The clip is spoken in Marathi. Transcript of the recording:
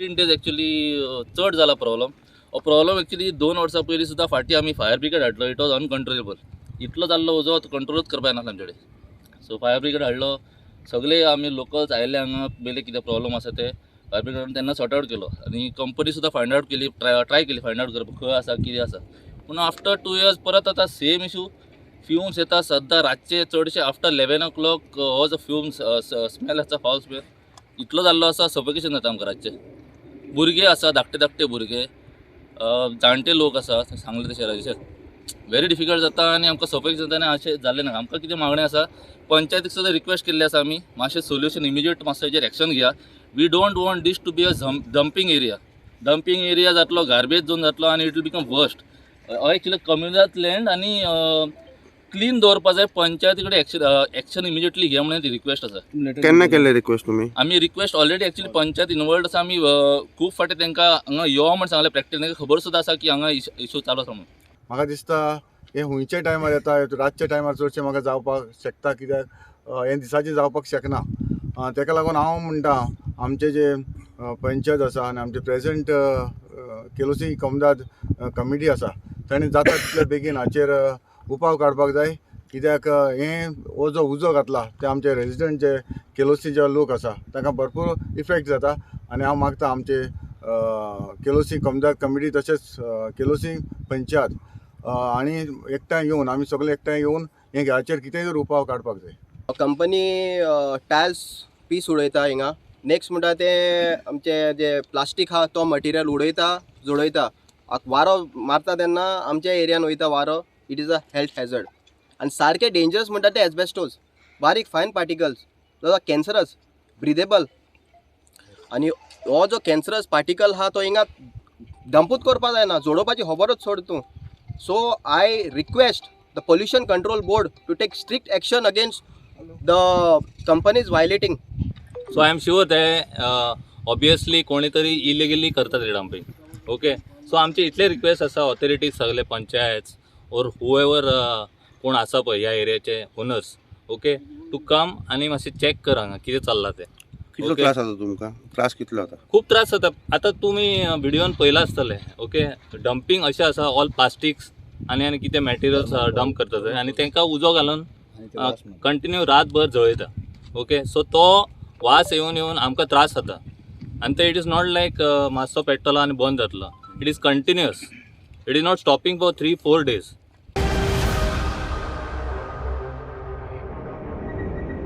15 days एक्चुअली चड जाला प्रॉब्लम एक्चुअली 2 वर्सां पयलीं सुद्दां फाटी आमी फायर ब्रिगेड हाडलो. It was uncontrollable. इतलो जाल्लो उजो कंट्रोलूच करपा येना आमचे कडेन. सो फायर ब्रिगेड हाडलो. सगळे आमी लोकल्स आयले हांगा पयलीं कितें प्रॉब्लम आसा ते फायर ब्रिगेडान तेन्ना सॉर्ट आवट केलो आनी कंपनी सुद्दां फायंड आवट केली, ट्राय केली फायंड आवट करपाक खंय आसा कितें आसा. पूण आफ्टर 2 years परत आतां सेम इशू. फ्युम्स येता सद्दां रातचे चडशे आफ्टर 11 o'clock हो जो फ्युम्स स्मेल आसा फावल स्मेल इतलो जाल्लो आसा सफोकेशन जाता आमकां रातचे. भुरगे आसा धाकटे भुरगे, जाणटे लोक आसा सांगले तशें राजेश व्हेरी डिफिकल्ट जाता आनी आमकां सफोकेशन जाता आनी अशें जाल्लें ना. आमकां कितें मागणें आसा पंचायतीक सुद्दां रिक्वेस्ट केल्ली आसा आमी मातशें सोल्युशन इमिजिएट मातसो हेजेर एक्शन घेया. We don't want this to be a dumping area जातलो, गार्बेज झोन जातलो आनी इट विल बिकम वर्स्ट. हो एक्चुअली कम्युनल लँड आनी क्लीन दवरपा जाय. पंचायती कडेन एक्शन इमिजिएटली घे म्हणून ती रिक्वेस्ट आसा. केन्ना केल्ले रिक्वेस्ट तुमी? आमी request already actually panchayat involved आसा. आमी खूब फाटी तांकां हांगा यो म्हणून सांगलें प्रॅक्टीस. तांकां खबर सुद्दां आसा की हांगा इशू चालू आसा म्हणून. म्हाका दिसता हे हुंयच्या टायमार येता, रातच्या टायमार चडशें म्हाका जावपाक शकता कित्याक हे दिसाचें जावपाक शकना. तेका लागून हांव म्हणटा आमचे जे पंचायत आसा आनी आमचे प्रेझेंट केलोसी कमदाद कमिटी आसा ताणें जाता तितले बेगीन हाचेर उपाव काडपाक जाय. कित्याक हे हो जो उजो घातला ते आमचे रेजिडेंट जे केलोसी जे लोक आसा तांकां भरपूर इफेक्ट जाता. आनी हांव मागता आमचे केलोसी कमदाद कमिटी तशेंच केलोसी पंचायत आनी एकठांय येवन आमी सगळे एकठांय येवन हे हाचेर कितेंय तर उपाव काडपाक जाय. कंपनी टायल्स पीस उडयता हिंगा. नेक्स्ट म्हणटा ते आमचे जे प्लास्टीक आहा तो मटिरियल उडयता जुळयता. वारो मारता तेन्ना आमच्या एरियान वयता वारो. इट इज अ हेल्थ हॅझर्ड आनी सारके डेंजरस म्हणटा ते एस्बेस्टोस, बारीक फायन पार्टिकल्स जो कॅन्सरस ब्रिदेबल. आनी हो जो कॅन्सरस पार्टिकल आहा तो हिंगा डंपूच करपा जायना, जोडोवपाची खबरच सोड तूं. So I request the pollution control board to take strict action against the companies violating. So I am sure ते ऑब्वियसली कोणी तरी इलिगली करता ते डंपिंग. ओके, सो आमचे इतले रिक्वेस्ट आसा ऑथॉरिटीज सगळे पंचायत और हुएवर कोण आसा पळय ह्या एरियाचे ओनर्स, ओके, टू कम आनी मातशें चॅक कर हांगा कितें चल्लां तें. कितलो त्रास जाता तुमकां? त्रास कितलो जाता? खूब त्रास जाता. आतां तुमी व्हिडियोन पळयला आसतलें. ओके, डंपिंग अशें आसा ऑल प्लास्टिक्स आनी कितें मॅटेरियल्स डंप करता थंय आनी तांकां उजो घालून कंटिन्यू रातभर जळयता. ओके, सो तो वास येवन आमकां त्रास जाता. आनी ते इट इज नॉट लायक मातसो पेट्टलो आनी बंद जातलो. It is continuous. It is not stopping for 3-4 days.